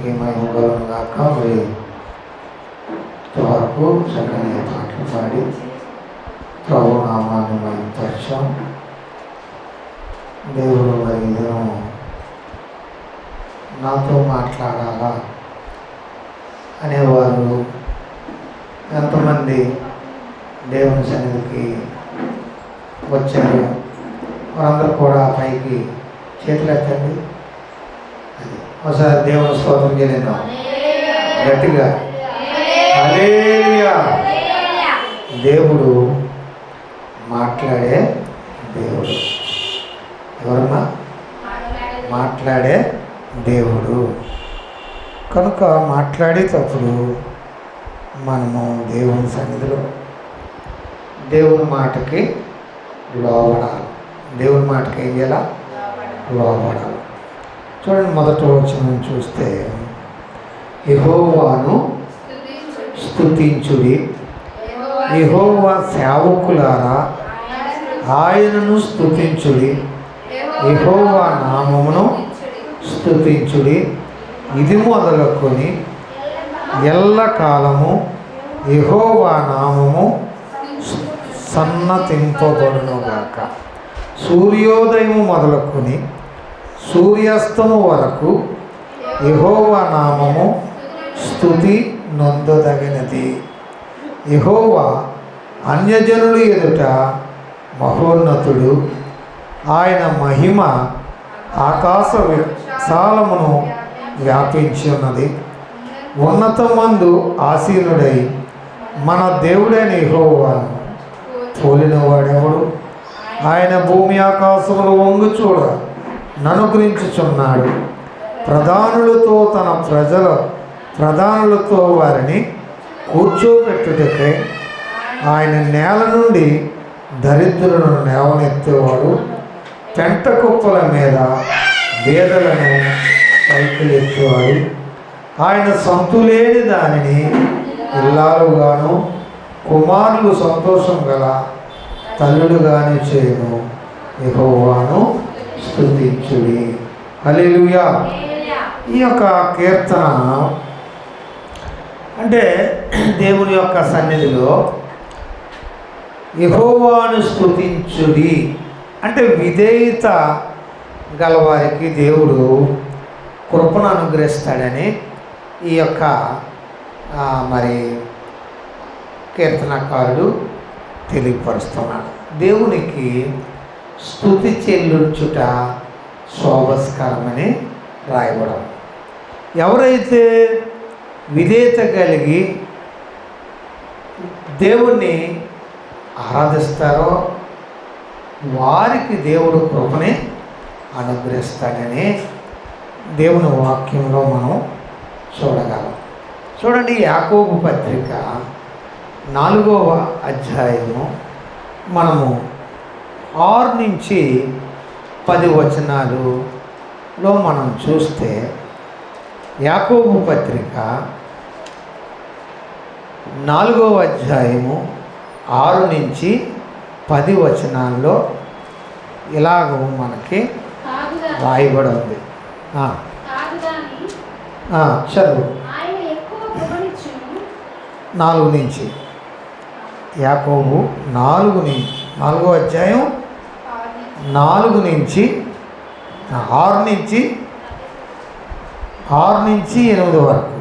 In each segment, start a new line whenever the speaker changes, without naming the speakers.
దేవునికి మహిమ కలుగును గాక. మరి ఇంతవరకు చక్కని పాటలు పాడి ప్రభు నామాన్ని మహిమపరిచాం. దేవుడు మరి ఇదను నాతో మాట్లాడాలా అనేవారు ఎంతమంది దేవుని సన్నిధికి వచ్చారు? వారందరూ కూడా పైకి చేతులు ఎత్తండి. అది ఒకసారి దేవుని స్తోత్రం చేద్దాం గట్టిగా. హల్లెలూయా. దేవుడు మాట్లాడే దేవుడు. ఎవరమ్మా? మాట్లాడే దేవుడు. కనుక మాట్లాడేటప్పుడు మనము దేవుని సన్నిధిలో దేవుని మాటకి లోబడాలి. దేవుని మాటకి ఏం చేయాలా? లోబడాలి. చూడండి, మొదటి వచనం చూస్తే యెహోవాను స్తుతించుడి, యెహోవా సేవకులారా ఆయనను స్తుతించుడి, యెహోవా నామమును స్తుతించుడి. ఇది మొదలుకొని ఎల్లకాలము యెహోవా నామము సన్నతింపబడునుగాక. సూర్యోదయము మొదలుకొని సూర్యాస్తము వరకు యెహోవా నామము స్తుతి నొందదగినది. యెహోవా అన్యజనులు ఎదుట మహోన్నతుడు, ఆయన మహిమ ఆకాశ విశాలమును వ్యాపించి ఉన్నది. ఉన్నతమందు ఆసీనుడై మన దేవుడైన యెహోవాను పోలినవాడెవడు? ఆయన భూమి ఆకాశములు వంగు చూడ ననుగ్రహించుచున్నాడు. ప్రధానులతో వారిని కూర్చోబెట్టుటకై ఆయన నేల నుండి దరిద్రులను లేవనెత్తేవాడు. పెంట కుప్పల మీద బేదలను పైకిలెత్తేవాడు. ఆయన సంతులేని దానిని ఇల్లాలుగాను కుమారులు సంతోషం గల తల్లులుగాను చేయును. యెహోవాను స్తుతించుడి. హల్లెలూయా. ఈ యొక్క కీర్తన అంటే దేవుని యొక్క సన్నిధిలో యెహోవాను స్తుతించుడి అంటే విధేయత గలవారికి దేవుడు కృపను అనుగ్రహిస్తాడని ఈ యొక్క మరి కీర్తనకారుడు తెలియపరుస్తున్నాడు. దేవునికి స్తుతి చెల్లించుట శోభస్కరమని రాయబడం. ఎవరైతే విధేయత కలిగి దేవుణ్ణి ఆరాధిస్తారో వారికి దేవుడు కృపని అనుగ్రహిస్తాడని దేవుని వాక్యంలో మనం చూడగలం. చూడండి, యాకోబు పత్రిక 4వ అధ్యాయము మనము 6 నుంచి 10 వచనాలలో మనం చూస్తే యాకోబు పత్రిక 4వ అధ్యాయము 6 నుంచి 10 వచనాల్లో ఇలాగ మనకి రాయబడి ఉంది. చదువు 4 నుంచి. యాకోబు 4వ అధ్యాయం 4 నుంచి 6 నుంచి 8 వరకు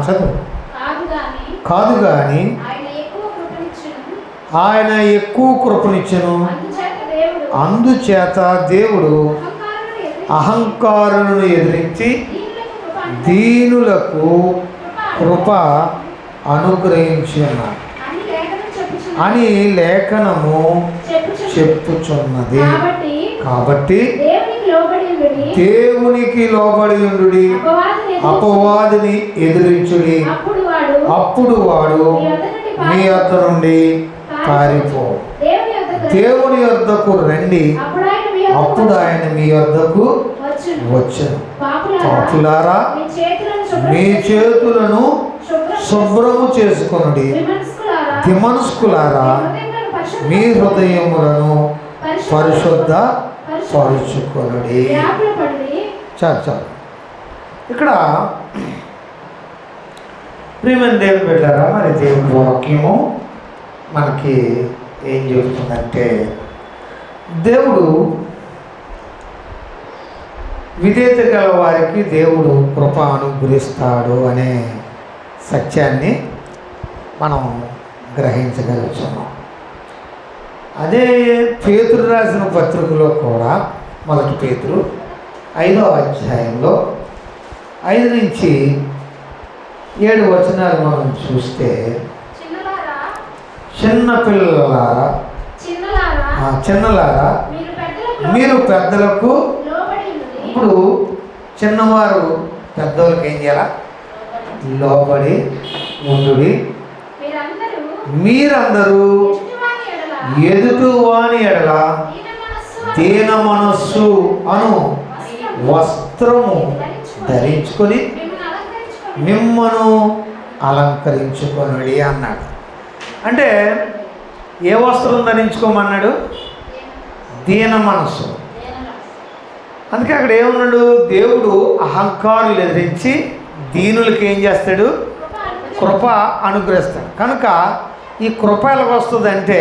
చదువు. కాదు కానీ ఆయన ఎక్కువ కృపనిచ్చెను, అందుచేత దేవుడు అహంకారులను ఎదిరించి దీనులకు కృప అనుగ్రహించున్నాడు అని లేఖనము చెప్పుచున్నది. కాబట్టి దేవునికి లోబడి ఉండుడి, అపవాదిని ఎదిరించుడి, అప్పుడు వాడు మీ యొద్ద నుండి పారిపో. దేవుని యొద్దకు రండి, అప్పుడు ఆయన మీ యొద్దకు వచ్చును. పాపులారా, మీ చేతులను శుభ్రము చేసుకొనుడి, దిమనస్కులారా మీ హృదయములను పరిశుద్ధ పరుచుకొనుడి. చాలు చాలు. ఇక్కడ ప్రియమైన దేవుని బిడ్డలారా, మరి దేవుని వాక్యము మనకి ఏం చెబుతుందంటే, దేవుడు విధేయత గల వారికి దేవుడు కృప అనుగ్రహిస్తాడు అనే సత్యాన్ని మనం గ్రహించగలుగుతున్నాం. అదే పేతురు రాసిన పత్రికలో కూడా, మొదటి పేతురు 5వ అధ్యాయంలో 5 నుంచి 7 వచనాలు మనం చూస్తే, చిన్నలారా మీరు పెద్దలకు, ఇప్పుడు చిన్నవారు పెద్దోళ్ళకి ఏం చేయాలా? లోబడి ఉండుడి. మీరందరూ ఎదుటివాని ఎడల దీన మనస్సు అను వస్త్రము ధరించుకొని మిమ్మను అలంకరించుకొనుడి అన్నాడు. అంటే ఏ వస్త్రం ధరించుకోమన్నాడు? దీన మనస్సు. అందుకే అక్కడ ఏమన్నాడు? దేవుడు అహంకారులు ఎదిరించి దీనులకి ఏం చేస్తాడు? కృప అనుగ్రహిస్తాడు. కనుక ఈ కృప ఎలాగ వస్తుందంటే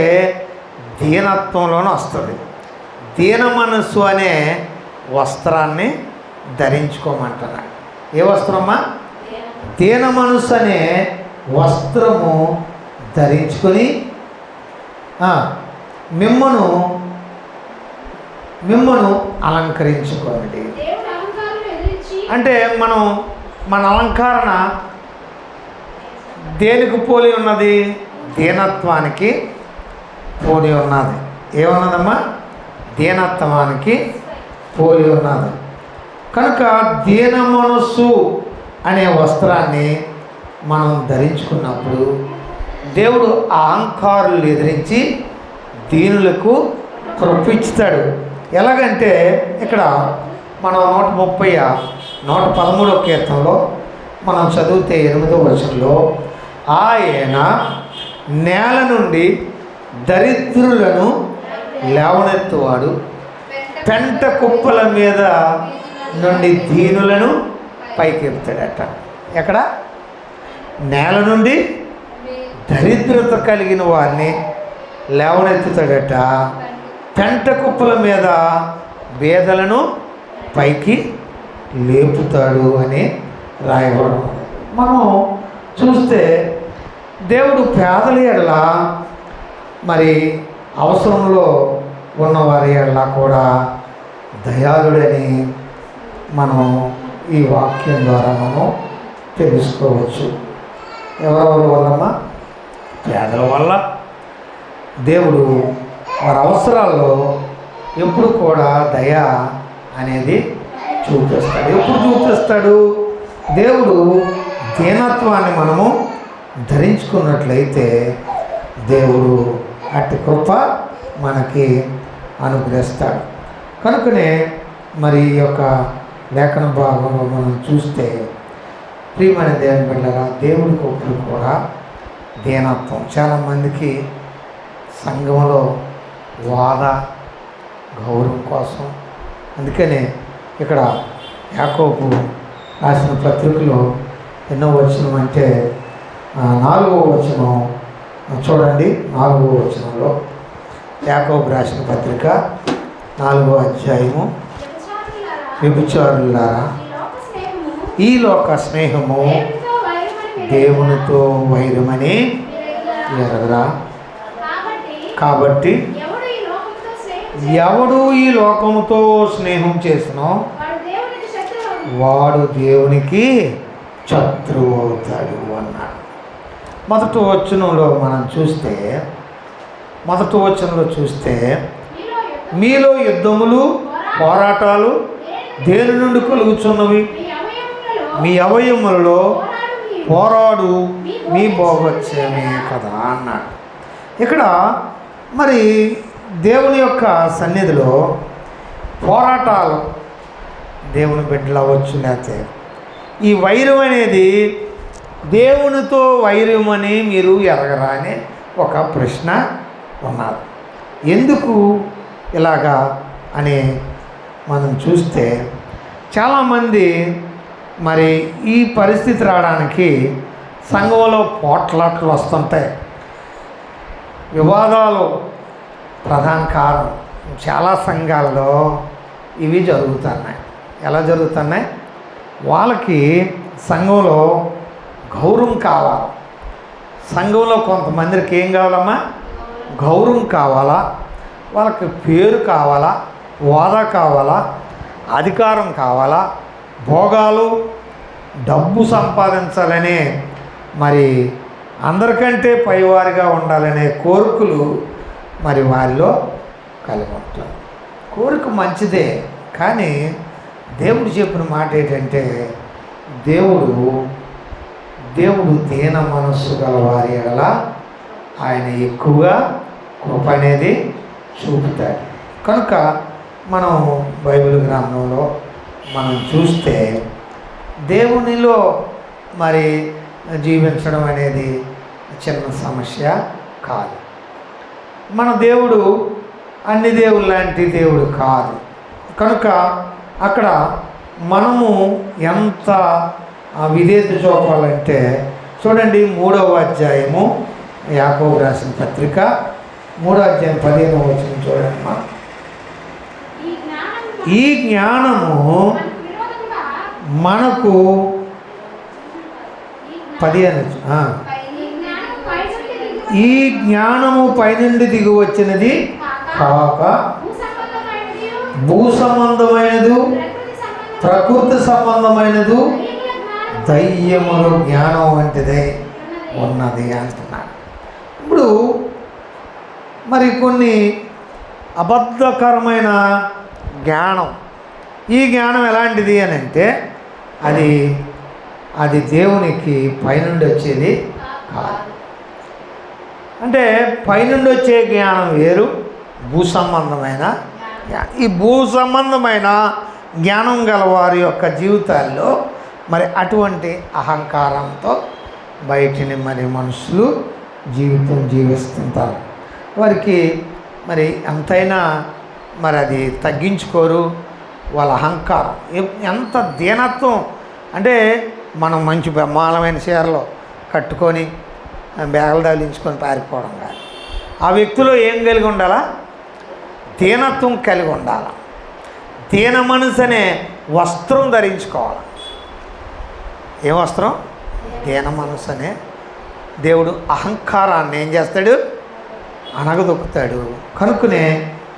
దీనత్వంలోనే వస్తుంది. దీన మనస్సు అనే వస్త్రాన్ని ధరించుకోమంటున్నాడు. ఏ వస్త్రమ్మా? దీన మనస్సు అనే వస్త్రము ధరించుకొని మిమ్మను అలంకరించుకోండి. అంటే మన అలంకరణ దేనికి పోలి ఉన్నది? దీనత్వానికి పోలి ఉన్నది. ఏమన్నదమ్మా? దీనత్వానికి పోలి ఉన్నది. కనుక దీన మనస్సు అనే వస్త్రాన్ని మనం ధరించుకున్నప్పుడు దేవుడు అహంకారులు ఎదిరించి దీనులకు కృపించుతాడు. ఎలాగంటే ఇక్కడ మనం 113వ కీర్తనలో మనం చదివితే 8వ వచనంలో, ఆయన నేల నుండి దరిద్రులను లేవనెత్తువాడు, పెంట కుప్పల మీద నుండి దీనులను పైకెత్తాడట. ఎక్కడ? నేల నుండి దరిద్రత కలిగిన వారిని లేవనెత్తుతాడట, పెంట కుప్పల మీద బేదలను పైకి లేపుతాడు అని రాయబడి. మనం చూస్తే దేవుడు పేదల ఎడల, మరి అవసరంలో ఉన్నవారి ఎడల కూడా దయాళుడని మనం ఈ వాక్యం ద్వారా మనం తెలుసుకోవచ్చు. ఎవరెవరి వల్లమ్మా? పేదల వల్ల. దేవుడు వారి అవసరాల్లో ఎప్పుడు కూడా దయ అనేది చూపిస్తాడు. ఎప్పుడు చూపిస్తాడు? దేవుడు దీనత్వాన్ని మనము ధరించుకున్నట్లయితే దేవుడు అట్టి కృప మనకి అనుగ్రహిస్తాడు. కనుకనే మరి ఈ యొక్క లేఖన భాగంలో మనం చూస్తే, ప్రియమైన దేవుని బిడ్డలారా, దేవుడికి ఒప్పుడు కూడా దీనత్వం. చాలామందికి సంఘంలో గౌరవం కోసం, అందుకనే ఇక్కడ యాకోబు రాసిన పత్రికలో ఎన్నో వచనం అంటే 4వ వచనం చూడండి. 4వ వచనంలో యాకోబు రాసిన పత్రిక 4వ అధ్యాయము, వ్యభిచారులారా, ఈ లోక స్నేహము దేవునితో వైరమని ఎరగరా. కాబట్టి ఎవడు ఈ లోకముతో స్నేహం చేసినో వాడు దేవునికి శత్రువు అవుతాడు అన్నాడు. మొదటి వచనంలో చూస్తే మీలో యుద్ధములు పోరాటాలు దేని నుండి కలుగుచున్నవి? మీ అవయములలో పోరాడు మీ భోగోత్సవమే కదా అన్నాడు. ఇక్కడ మరి దేవుని యొక్క సన్నిధిలో పోరాటాలు, దేవుని బిడ్డలు అవ్వచ్చు, లేకపోతే ఈ వైరం అనేది దేవునితో వైరం అని మీరు ఎరగరా అనే ఒక ప్రశ్న ఉన్నది. ఎందుకు ఇలాగా అని మనం చూస్తే, చాలామంది మరి ఈ పరిస్థితి రావడానికి సంఘంలో పోట్లాట్లు వస్తుంటాయి, వివాదాలు ప్రధాన కారణం. చాలా సంఘాల్లో ఇవి జరుగుతున్నాయి. ఎలా జరుగుతున్నాయి? వాళ్ళకి సంఘంలో గౌరవం కావాలి. సంఘంలో కొంతమందికి ఏం కావాలమ్మా? గౌరవం కావాలా, వాళ్ళకి పేరు కావాలా, హోదా కావాలా, అధికారం కావాలా, భోగాలు, డబ్బు సంపాదించాలనే, మరి అందరికంటే పైవారిగా ఉండాలనే కోరికలు మరి వారిలో కలిగి ఉంటారు. కోరిక మంచిదే, కానీ దేవుడు చెప్పిన మాట ఏంటంటే దేవుడు దీన మనస్సు గల వారి ఎడల ఆయన ఎక్కువగా కృప అనేది చూపుతాడు. కనుక మనం బైబిల్ గ్రంథంలో మనం చూస్తే దేవునిలో మరి జీవించడం అనేది చిన్న సమస్య కాదు. మన దేవుడు అన్ని దేవుడు లాంటి దేవుడు కాదు. కనుక అక్కడ మనము ఎంత విధేయత చూపాలంటే చూడండి, 3వ అధ్యాయము యాకోబు రాసిన పత్రిక 3వ అధ్యాయం 15వ వచనం చూడండి. ఈ జ్ఞానము మనకు 15 ఈ జ్ఞానము పైనుండి దిగి వచ్చినది కాక భూ సంబంధమైనదు, ప్రకృతి సంబంధమైనదు, దయ్యములు జ్ఞానం వంటిదే ఉన్నది అంటున్నాడు. ఇప్పుడు మరి కొన్ని అబద్ధకరమైన జ్ఞానం, ఈ జ్ఞానం ఎలాంటిది అని అంటే అది దేవునికి పైనుండి వచ్చేది కాదు. అంటే పైనుండి వచ్చే జ్ఞానం వేరు, భూ సంబంధమైన ఈ భూ సంబంధమైన జ్ఞానం గల వారి యొక్క జీవితాల్లో మరి అటువంటి అహంకారంతో బయటిని మరి మనుషులు జీవిస్తుంటారు. వారికి మరి ఎంతైనా మరి అది తగ్గించుకోరు. వాళ్ళ అహంకారం ఎంత దీనత్వం అంటే, మనం మంచి బ్రహ్మాండమైన చీరలు కట్టుకొని బ్యాగులు తగిలించుకొని పారిపోవడం కాదు. ఆ వ్యక్తిలో ఏం కలిగి ఉండాలా? దీనత్వం కలిగి ఉండాలి. దీన మనసు అనే వస్త్రం ధరించుకోవాలి. ఏం వస్త్రం? దీన మనసు అనే. దేవుడు అహంకారాన్ని ఏం చేస్తాడు? అనగదొక్కుతాడు. కనుకనే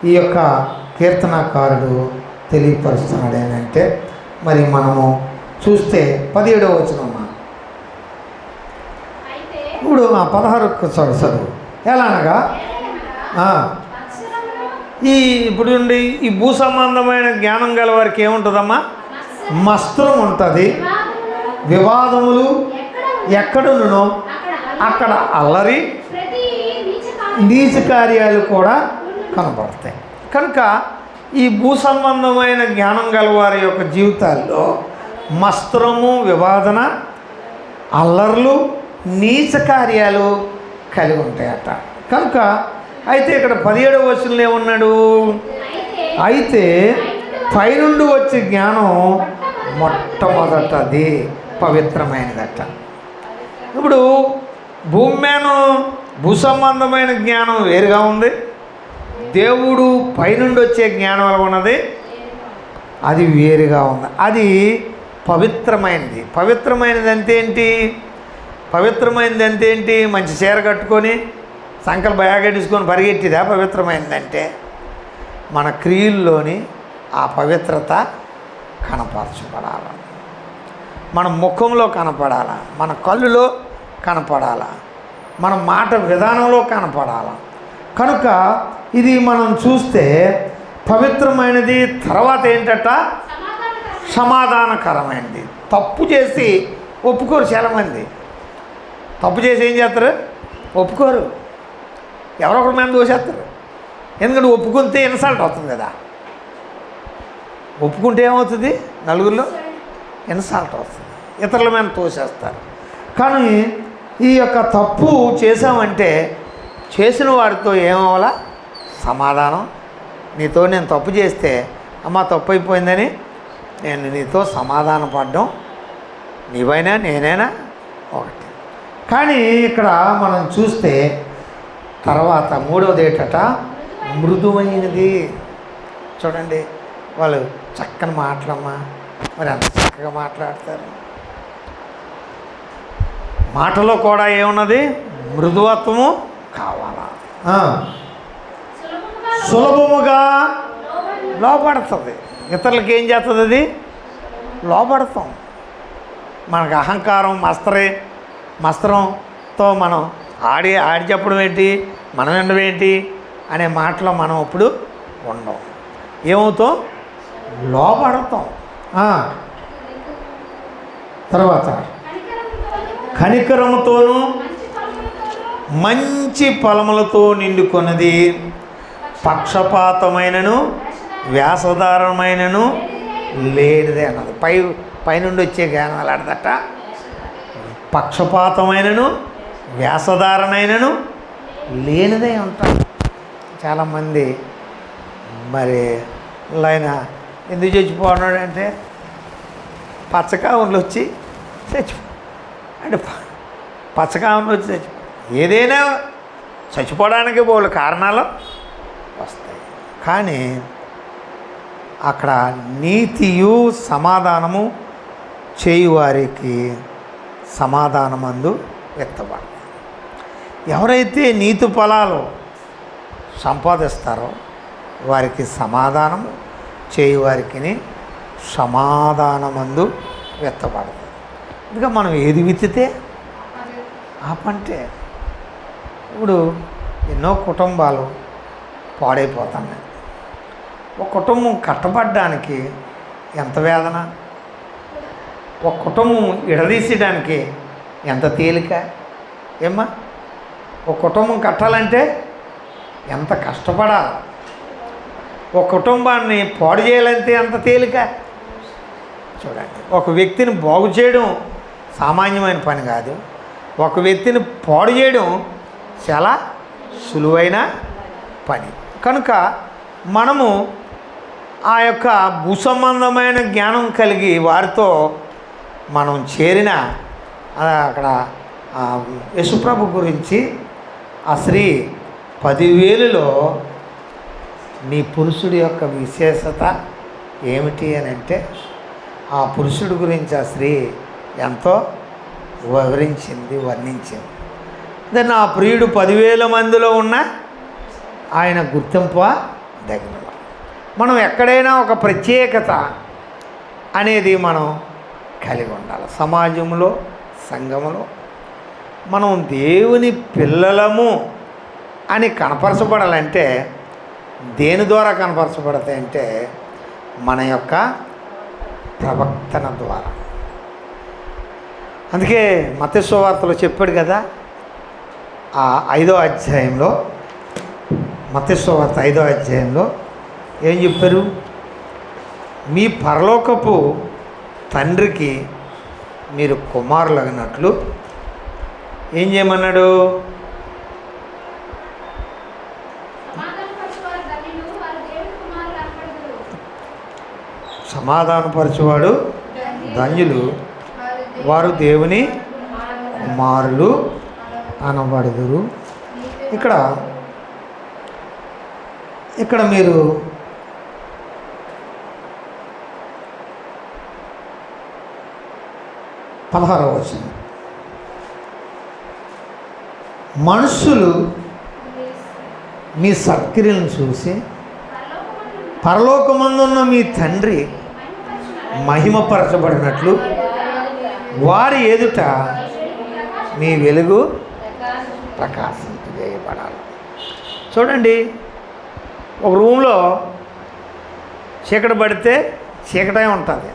ఈ యొక్క కీర్తనాకారుడు తెలియపరుస్తున్నాడు ఏంటంటే, మరి మనము చూస్తే 17వ వచనం, ఇప్పుడు 16 చదువు. ఎలా అనగా ఇప్పుడు ఈ భూ సంబంధమైన జ్ఞానం గల వారికి ఏముంటుందమ్మా? మస్త్రం ఉంటుంది. వివాదములు ఎక్కడున్నో అక్కడ అల్లరి, నీచ కార్యాలు కూడా కనబడతాయి. కనుక ఈ భూ సంబంధమైన జ్ఞానం గల వారి యొక్క జీవితాల్లో మస్త్రము, వివాదన, అల్లర్లు, నీచ కార్యాలు కలిగి ఉంటాయట. కనుక అయితే ఇక్కడ 17వ వచనంలో ఏమన్నాడు? అయితే పైనుండి వచ్చే జ్ఞానం మొట్టమొదటది పవిత్రమైనదట. ఇప్పుడు భూమి మీద భూ సంబంధమైన జ్ఞానం వేరుగా ఉంది, దేవుడు పైనుండి వచ్చే జ్ఞానం ఎలా ఉన్నది? అది వేరుగా ఉంది. అది పవిత్రమైనది. పవిత్రమైనది అంటే ఏంటి? పవిత్రమైనది అంటే ఏంటి? మంచి చీర కట్టుకొని సంకలు బయాగడ్డించుకొని పరిగెట్టిదా పవిత్రమైనదంటే? మన క్రియల్లోని ఆ పవిత్రత కనపరచబడాలి. మన ముఖంలో కనపడాల, మన కళ్ళులో కనపడాల, మన మాట విధానంలో కనపడాల. కనుక ఇది మనం చూస్తే పవిత్రమైనది. తర్వాత ఏంటట? సమాధానకరమైనది. తప్పు చేసి ఒప్పుకోరు. చాలామంది తప్పు చేసి ఏం చేస్తారు? ఒప్పుకోరు. ఎవరొకరి మీద దోసేస్తారు. ఎందుకంటే ఒప్పుకుంటే ఇన్సల్ట్ అవుతుంది కదా. ఒప్పుకుంటే ఏమవుతుంది? నలుగురిలో ఇన్సల్ట్ అవుతుంది, ఇతరుల మీద తోసేస్తారు. కానీ ఈ యొక్క తప్పు చేసామంటే చేసిన వాడితో ఏమవ్వాలా? సమాధానం. నీతో నేను తప్పు చేస్తే, అమ్మ తప్పు అయిపోయిందని నేను నీతో సమాధాన పడడం నీవైనా నేనైనా ఒకటి. కానీ ఇక్కడ మనం చూస్తే తర్వాత మూడవది ఏంటట, మృదువైనది. చూడండి, వాళ్ళు చక్కని మాటలమ్మా, మరి అంత చక్కగా మాట్లాడతారు. మాటలో కూడా ఏమున్నది, మృదువత్వము కావాలా. సులభముగా లోపడుతుంది. ఇతరులకి ఏం చేస్తుంది, అది లోపడతాం. మనకు అహంకారం మస్త్రంతో మనం ఆడి చెప్పడం ఏంటి, మనం వినడం ఏంటి అనే మాటలో మనం ఇప్పుడు ఉండం. ఏమవుతాం, లోపడతాం. తర్వాత కనికరముతోనూ మంచి ఫలములతో నిండుకొన్నది, పక్షపాతమైనను వ్యాసధారమైనను లేనిదే అన్నది. పైనుండి వచ్చే జ్ఞానం అలాంటిదట. పక్షపాతమైనను వ్యాసధారణైనను లేనిదే ఉంటాం. చాలామంది మరి ఆయన ఎందుకు చచ్చిపోన్నాడు అంటే పచ్చకావులు వచ్చి చచ్చిపో అంటే పచ్చకావులు వచ్చి చచ్చిపో. ఏదైనా చచ్చిపోవడానికి బోళ్ళు కారణాలు వస్తాయి. కానీ అక్కడ నీతియు సమాధానము చేయువారికి సమాధానమందు వ్యక్తపడతారు. ఎవరైతే నీతి ఫలాలు సంపాదిస్తారో వారికి సమాధానము చేయువారికి సమాధానమందు వ్యక్తపడతారు. ఇంకా మనం ఏది విత్తితే ఆ పంటే. ఇప్పుడు ఎన్నో కుటుంబాలు పాడైపోతున్నాయి. ఒక కుటుంబం కట్టబడడానికి ఎంత వేదన, ఒక కుటుంబం విడదీసేయడానికి ఎంత తేలిక. ఏమ్మా, ఒక కుటుంబం కట్టాలంటే ఎంత కష్టపడాలి, ఒక కుటుంబాన్ని పాడు చేయాలంటే ఎంత తేలిక. చూడండి, ఒక వ్యక్తిని బాగు చేయడం సామాన్యమైన పని కాదు, ఒక వ్యక్తిని పాడు చేయడం చాలా సులువైన పని. కనుక మనము ఆ యొక్క భూసంబంధమైన జ్ఞానం కలిగి వారితో మనం చేరిన అక్కడ యేసుప్రభు గురించి ఆ స్త్రీ 10,000లో నీ పురుషుడి యొక్క విశేషత ఏమిటి అని అంటే ఆ పురుషుడి గురించి ఆ స్త్రీ ఎంతో వర్ణించింది. దాన్ని ఆ ప్రియుడు 10,000 మందిలో ఉన్న ఆయన గుర్తింపదగిన. మనం ఎక్కడైనా ఒక ప్రత్యేకత అనేది మనం కలిగి ఉండాలి. సమాజంలో, సంఘములో మనం దేవుని పిల్లలము అని కనపరచబడాలంటే దేని ద్వారా కనపరచబడతాయంటే మన యొక్క ప్రవక్తన ద్వారా. అందుకే మత్తయి సువార్తలో చెప్పాడు కదా, ఆ 5వ అధ్యాయంలో, మత్తయి సువార్త 5వ అధ్యాయంలో ఏం చెప్పారు, మీ పరలోకపు తండ్రికి మీరు కుమారులగినట్లు ఏం చేయమన్నాడు, సమాధానపరచువాడు ధన్యులు, వారు దేవుని కుమారులు అనబడుదురు. ఇక్కడ మీరు పదహారవ వచనం, మనుషులు మీ సత్క్రియలను చూసి పరలోకమందున్న మీ తండ్రి మహిమపరచబడినట్లు వారి ఎదుట మీ వెలుగు ప్రకాశింపజేయబడాలి. చూడండి, ఒక రూమ్లో చీకటి పడితే చీకటే ఉంటుంది.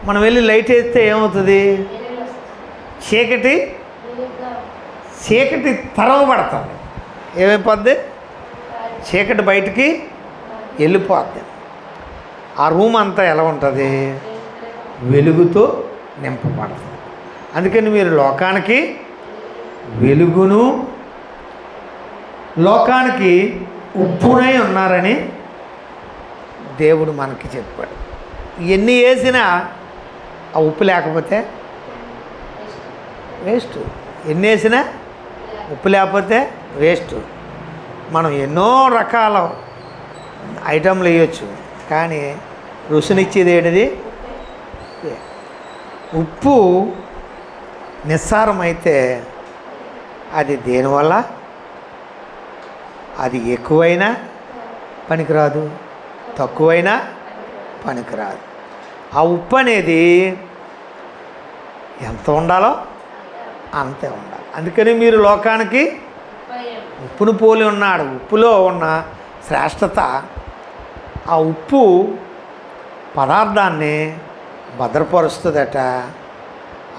మనం వెళ్ళి లైట్ వేస్తే ఏమవుతుంది, చీకటి తరవబడుతుంది. ఏమైపోద్ది, చీకటి బయటికి వెళ్ళిపోద్ది. ఆ రూమ్ అంతా ఎలా ఉంటుంది, వెలుగుతో నింపబడుతుంది. అందుకని మీరు లోకానికి వెలుగును లోకానికి ఉప్పునై ఉన్నారని దేవుడు మనకి చెప్పాడు. ఎన్ని వేసినా ఆ ఉప్పు లేకపోతే వేస్ట్. ఎన్ని వేసినా ఉప్పు లేకపోతే వేస్ట్. మనం ఎన్నో రకాల ఐటెంలు వేయచ్చు, కానీ రుచినిచ్చేది ఏంటిది? ఉప్పు నిస్సారమైతే అది దేనివల్ల? అది ఎక్కువైనా పనికిరాదు, తక్కువైనా పనికిరాదు. ఆ ఉప్పు అనేది ఎంత ఉండాలో అంతే ఉండాలి. అందుకని మీరు లోకానికి ఉప్పును పోలి ఉన్నాడు. ఉప్పులో ఉన్న శ్రేష్టత, ఆ ఉప్పు పదార్థాన్ని భద్రపరుస్తుందట.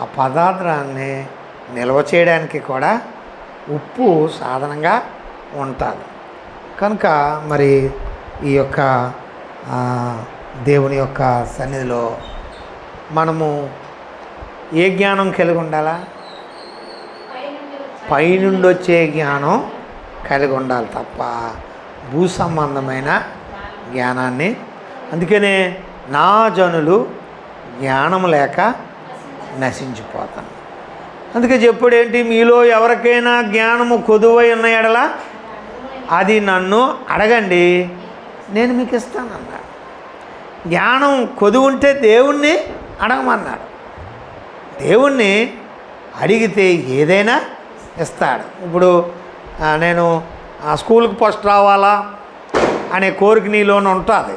ఆ పదార్థాన్ని నిల్వ చేయడానికి కూడా ఉప్పు సాధనంగా ఉంటుంది. కనుక మరి ఈ యొక్క దేవుని యొక్క సన్నిధిలో మనము ఏ జ్ఞానం కలిగి ఉండాలా? పైనుండి వచ్చే జ్ఞానం కలిగి ఉండాలి తప్ప భూ సంబంధమైన జ్ఞానాన్ని. అందుకనే నా జనులు జ్ఞానం లేక నశించిపోతాను. అందుకే చెప్పుడు ఏంటి? మీలో ఎవరికైనా జ్ఞానము కొదువై ఉన్న ఎడల అది నన్ను అడగండి, నేను మీకు ఇస్తానన్నాడు. జ్ఞానం కొదువు ఉంటే దేవుణ్ణి అడగమన్నాడు. దేవుణ్ణి అడిగితే ఏదైనా ఇస్తాడు. ఇప్పుడు నేను స్కూల్కి ఫస్ట్ రావాలా అనే కోరిక నీలోనే ఉంటుంది.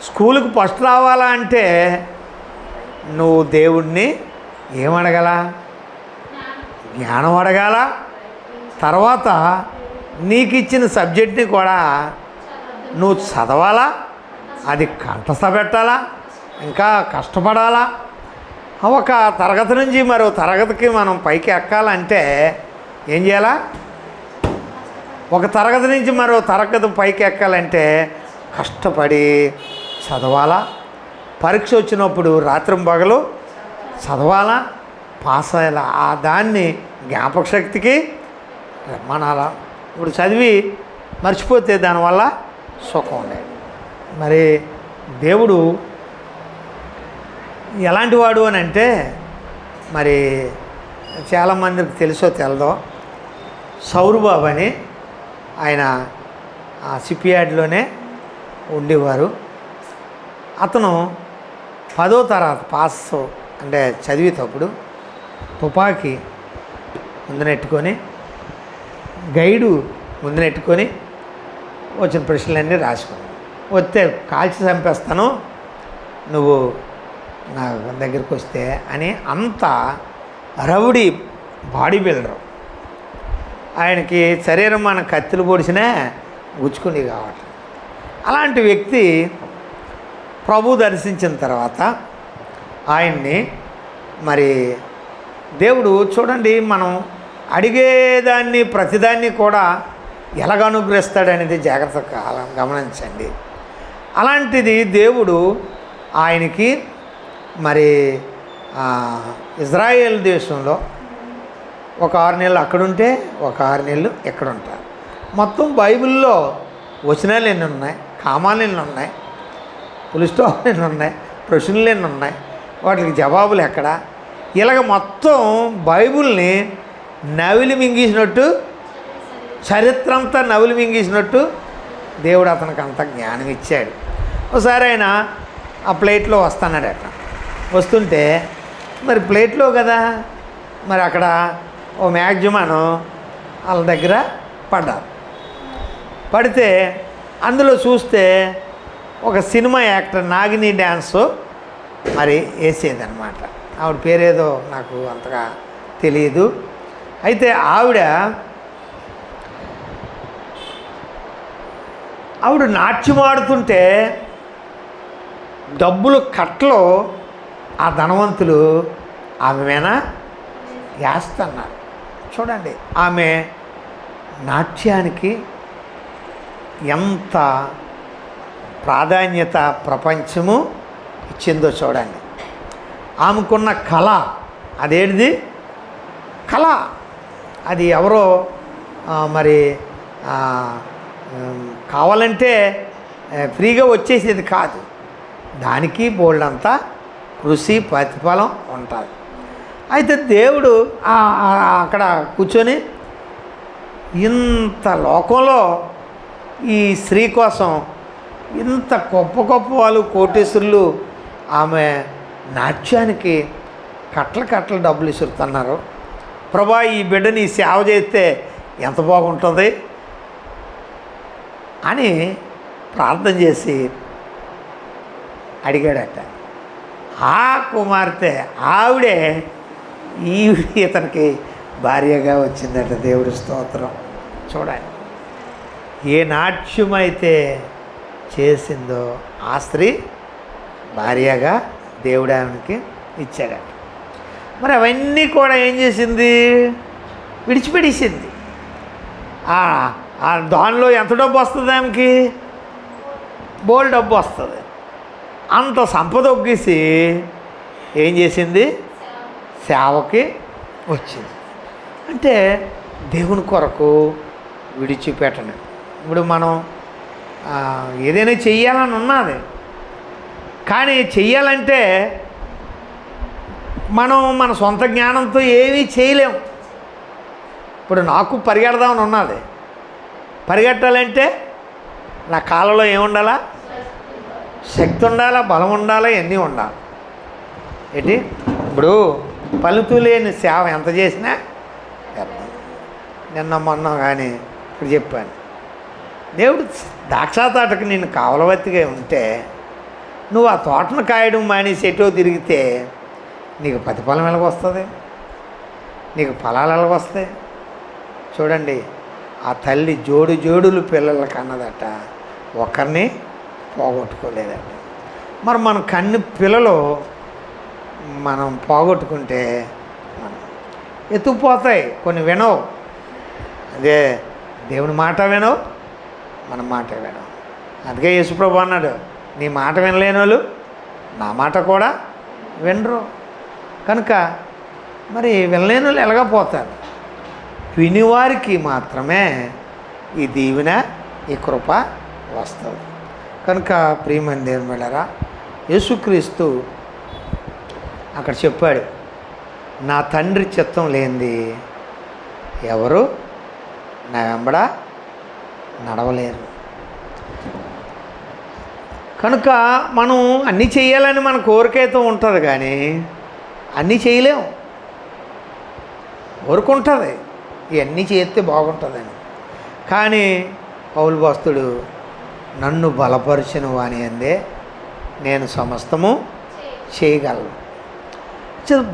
స్కూల్కి ఫస్ట్ రావాలా అంటే నువ్వు దేవుణ్ణి ఏమడగల? జ్ఞానం అడగాల. తర్వాత నీకు ఇచ్చిన సబ్జెక్ట్ని కూడా నువ్వు చదవాలా, అది కంఠస్థ పెట్టాలా, ఇంకా కష్టపడాలా. ఒక తరగతి నుంచి మరో తరగతికి మనం పైకి ఎక్కాలంటే ఏం చేయాలా? ఒక తరగతి నుంచి మరో తరగతి పైకి ఎక్కాలంటే కష్టపడి చదవాలా. పరీక్ష వచ్చినప్పుడు రాత్రింబగలు చదవాలా, పాస్ అయ్యాలా. ఆ దాన్ని జ్ఞాపక శక్తికి రమ్మనాలా. ఇప్పుడు చదివి మర్చిపోతే దానివల్ల సుఖం ఉండేది. మరి దేవుడు ఎలాంటి వాడు అని అంటే, మరి చాలామందికి తెలుసో తెలదో, సౌరుబాబు అని ఆయన సిపియాడ్లోనే ఉండేవారు. అతను 10వ తరగతి పాస్ అంటే చదివేటప్పుడు తుపాకీ ముందునెట్టుకొని, గైడు ముందునెట్టుకొని వచ్చిన ప్రశ్నలన్నీ రాసుకున్నాను. వస్తే కాల్చి చంపేస్తాను నువ్వు నా దగ్గరికి వస్తే అని. అంత రౌడీ బాడీ బిల్డరు. ఆయనకి శరీరం మన కత్తులు పొడిచినా గుచ్చుకుని కావట్లేదు. అలాంటి వ్యక్తి ప్రభు దర్శించిన తర్వాత ఆయన్ని మరి దేవుడు చూడండి, మనం అడిగేదాన్ని ప్రతిదాన్ని కూడా ఎలాగ అనుగ్రహిస్తాడనేది జాగ్రత్తగా గమనించండి. అలాంటిది దేవుడు ఆయనకి మరి ఇజ్రాయేల్ దేశంలో ఒక 6 నెలలు అక్కడుంటే ఒక 6 నెలలు ఎక్కడ ఉంటారు. మొత్తం బైబిల్లో వచనాలు ఎన్ని ఉన్నాయి, కామాలు ఎన్ని ఉన్నాయి, ఫుల్ స్టాప్లు ఎన్ని ఉన్నాయి, ప్రశ్నలు ఎన్ని ఉన్నాయి, వాటికి జవాబులు ఎక్కడ? ఇలాగ మొత్తం బైబిల్ని నవిలి మింగేసినట్టు, చరిత్ర అంతా నవిలి మింగేసినట్టు దేవుడు అతనికి అంత జ్ఞానం ఇచ్చాడు. ఒకసారి ఆయన ఆ ప్లేట్లో వస్తున్నాడట. వస్తుంటే మరి ప్లేట్లో కదా, మరి అక్కడ ఓ మ్యాక్సిమం వాళ్ళ దగ్గర పడ్డారు. పడితే అందులో చూస్తే ఒక సినిమా యాక్టర్ నాగిని డ్యాన్సు మరి వేసేదన్నమాట. ఆవిడ పేరేదో నాకు అంతగా తెలియదు. అయితే ఆవిడ నాట్యం ఆడుతుంటే డబ్బులు కట్టలో ఆ ధనవంతులు ఆమె మీద వేస్తున్నారు. చూడండి ఆమె నాట్యానికి ఎంత ప్రాధాన్యత ప్రపంచము ఇచ్చిందో చూడండి. ఆమెకున్న కళ, అదేంటిది కళ, అది ఎవరో మరి కావాలంటే ఫ్రీగా వచ్చేసేది కాదు. దానికి బోల్డ్ అంతా కృషి ప్రతిఫలం ఉంటుంది. అయితే దేవుడు అక్కడ కూర్చొని ఇంత లోకంలో ఈ స్త్రీ కోసం ఇంత గొప్ప గొప్ప వాళ్ళు కోటేశ్వరులు ఆమె నాట్యానికి కట్టలు డబ్బులు ఇసురుతున్నారు. ప్రభా, ఈ బిడ్డని సేవ చేస్తే ఎంత బాగుంటుంది అని ప్రార్థన చేసి అడిగాడట. ఆ కుమార్తె ఆవిడే ఇతనికి భార్యగా వచ్చిందట. దేవుడి స్తోత్రం. చూడండి, ఏ నాట్యం అయితే చేసిందో ఆ స్త్రీ భార్యగా దేవుడు ఆమెకి ఇచ్చాడట. మరి అవన్నీ కూడా ఏం చేసింది? విడిచిపెట్టేసింది. దానిలో ఎంత డబ్బు వస్తుంది? ఆమెకి బోల్ డబ్బు వస్తుంది. అంత సంపద ఒగ్గేసి ఏం చేసింది? సేవకి వచ్చింది. అంటే దేవుని కొరకు విడిచిపెట్టను. ఇప్పుడు మనం ఏదైనా చెయ్యాలని ఉన్నది, కానీ చెయ్యాలంటే మనం మన సొంత జ్ఞానంతో ఏమీ చేయలేము. ఇప్పుడు నాకు పరిగెడదామని ఉన్నది. పరిగెట్టాలంటే నా కాళ్ళలో ఏముండాలా? శక్తి ఉండాలా, బలం ఉండాలా, ఇవన్నీ ఉండాలి. ఏంటి ఇప్పుడు పలుతూ లేని సేవ ఎంత చేసినా నిన్న మొన్న కానీ ఇప్పుడు చెప్పాను, దేవుడు ద్రాక్ష తోటకు నేను కావలవత్తిగా ఉంటే నువ్వు ఆ తోటను కాయడం మానేసి ఎటో తిరిగితే నీకు ప్రతిఫలం ఎలాగొస్తుంది? నీకు ఫలాలు ఎలాగొస్తాయి? చూడండి, ఆ తల్లి జోడులు పిల్లలకి అన్నదట, ఒకరిని పోగొట్టుకోలేదట. మరి మన కన్ని పిల్లలు మనం పోగొట్టుకుంటే మనం ఎత్తుకుపోతాయి. కొన్ని వినవు. అదే దేవుని మాట వినవు, మన మాట వినవు. అందుకే యేసుప్రభు అన్నాడు, నీ మాట వినలేని వాళ్ళు నా మాట కూడా వినరు. కనుక మరి వినలేని వాళ్ళు ఎలాగపోతారు? వినివారికి మాత్రమే ఈ దీవెన, ఈ కృప వస్తుంది. కనుక ప్రియమైన దేవుని బిడ్డలారా, యేసుక్రీస్తు అక్కడ చెప్పాడు, నా తండ్రి చిత్తం లేనిది ఎవరు నా వెంబడ నడవలేరు. కనుక మనం అన్నీ చేయాలని మన కోరికైతే ఉంటుంది, కానీ అన్నీ చేయలేము. కోరుకుంటుంది ఇవన్నీ చేస్తే బాగుంటుందని. కానీ పౌలు భక్తుడు, నన్ను బలపరిచిన వాని అందే నేను సమస్తము చేయగలను.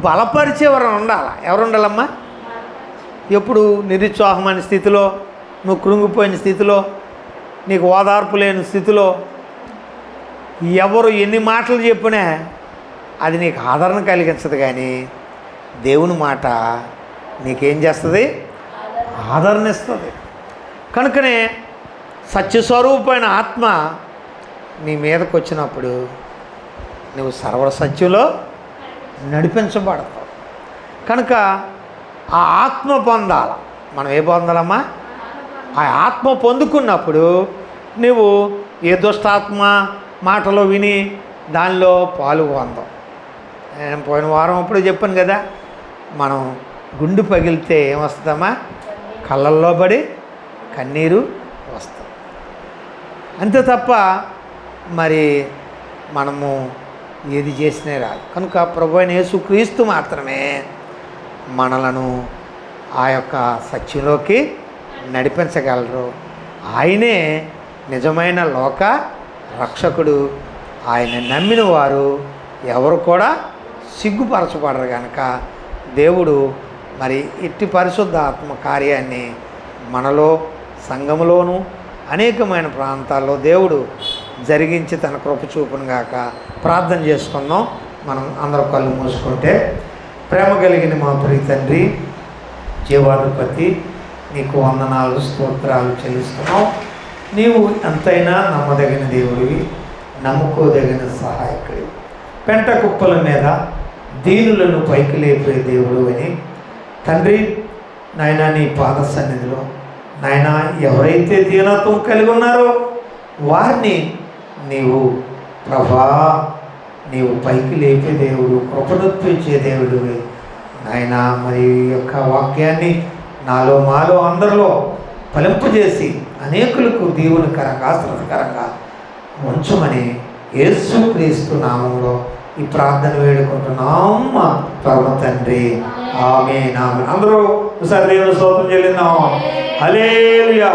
బలపరిచేవారు ఉండాలి. ఎవరు ఉండాలమ్మా? ఎప్పుడు నిరుత్సాహమైన స్థితిలో, నువ్వు కృంగిపోయిన స్థితిలో, నీకు ఓదార్పు లేని స్థితిలో ఎవరు ఎన్ని మాటలు చెప్పినా అది నీకు ఆదరణ కలిగించదు. కానీ దేవుని మాట నీకేం చేస్తుంది? ఆదరణ ఇస్తుంది. కనుకనే సత్యస్వరూపమైన ఆత్మ నీ మీదకు వచ్చినప్పుడు నువ్వు సర్వ సత్యంలో నడిపించబడతావు. కనుక ఆ ఆత్మ పొందాలి. మనం ఏ పొందాలమ్మా? ఆ ఆత్మ పొందుకున్నప్పుడు నువ్వు ఏ దుష్టాత్మ మాటలో విని దానిలో పాలు పొందాం. నేను పోయిన వారం అప్పుడు చెప్పాను కదా, మనం గుండు పగిలితే ఏమొస్తుందమ్మా? కళ్ళల్లో పడి కన్నీరు వస్తుంది. అంతే తప్ప మరి మనము ఏది చేసినా రాదు. కనుక ప్రభువైన యేసుక్రీస్తు మాత్రమే మనలను ఆ యొక్క సత్యంలోకి నడిపించగలరు. ఆయనే నిజమైన లోక రక్షకుడు. ఆయన నమ్మిన వారు ఎవరు కూడా సిగ్గుపరచబడరు. కనుక దేవుడు మరి ఇట్టి పరిశుద్ధ ఆత్మ కార్యాన్ని మనలో, సంఘములోను, అనేకమైన ప్రాంతాల్లో దేవుడు జరిగించి తన కృప చూపును గాక. ప్రార్థన చేసుకుందాం. మనం అందరూ కళ్ళు మూసుకుంటే, ప్రేమ కలిగిన మా ప్రియ తండ్రి, జీవాధిపతి, నీకు వందనాలు, స్తోత్రాలు చెల్లిస్తున్నావు. నీవు ఎంతైనా నమ్మదగిన దేవుడివి, నమ్ముకోదగిన సహాయకుడివి. పెంట కుప్పల మీద దీనులను పైకి లేపే దేవుడు అని తండ్రి, నాయన నీ పాద సన్నిధిలో నాయన ఎవరైతే దీనత్వం కలిగి ఉన్నారో వారిని నీవు ప్రభా నీవు పైకి లేపే దేవుడు, కృపణొప్పించే దేవుడు ఆయన. మరి ఈ యొక్క వాక్యాన్ని నాలో మాలో అందరిలో ఫలింపజేసి అనేకులకు దీవునికరంగా ఆశ్రదకరంగా ఉంచమని యేసుక్రీస్తు నామంలో ఈ ప్రార్థన వేడుకుంటున్నాం మా పరమ తండ్రి. ఆమేన్. అందరూ ఒకసారి దేవుని స్తోత్రం చెల్లిద్దాం. హల్లెలూయా.